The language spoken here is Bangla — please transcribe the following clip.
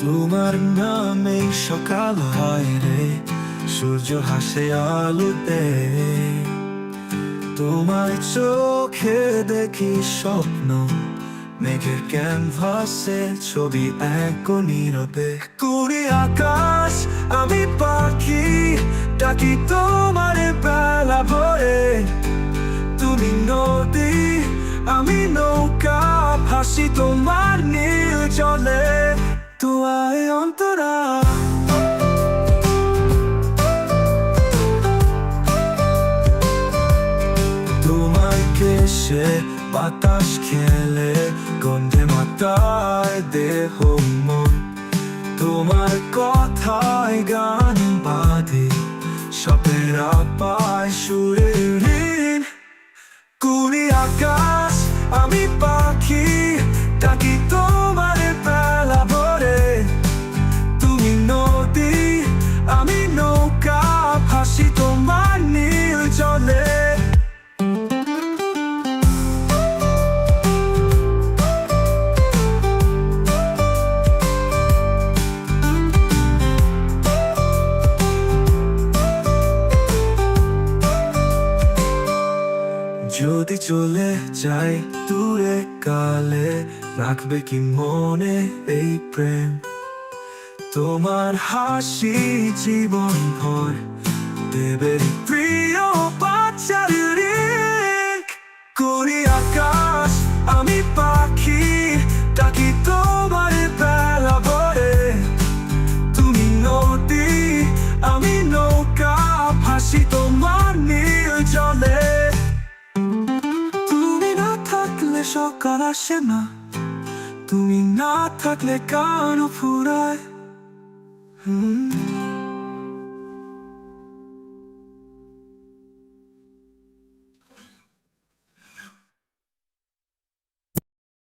তোমার নামে সকাল হয় রে, সূর্য হাসে আলোতে। তোমার চোখে দেখি স্বপ্ন, মেঘের ক্যানভাসে ছবি এক নীরবে। কুড়ি আকাশ আমি পাখি, ডাকি তোমার বেলা ভরে। তুমি নদী আমি নৌকা, ভাসি তোমার নীল জলে। তোমায় অন্তরা তোমার কেশে বাতাস খেলে, গন্ধে মাতায় দেহ মন। তোমার কথায় গান বাঁধে, স্বপ্নেরা পায় সুরের ঋণ। কুড়ি আকাশ আমি পাখি, ডাকি তোমার বেলা ভরে। তুমি নদী আমি নৌকা, ভাসি তোমার নীল জলে। যদি চলে যাই দূরে কালে, রাখবে কি মনে এই প্রেম? তোমার হাসি জীবন ভর দেবে প্রিয় বাচ্চার ঋণ। কুড়ি আকাশ আমি পাখি, ডাকি তোমার বেলা ভরে। তুমি নদী আমি নৌকা, ভাসি তোমার নীল জলে। সকাল আসে না, তুমি না থাকলে কান ফুরায়।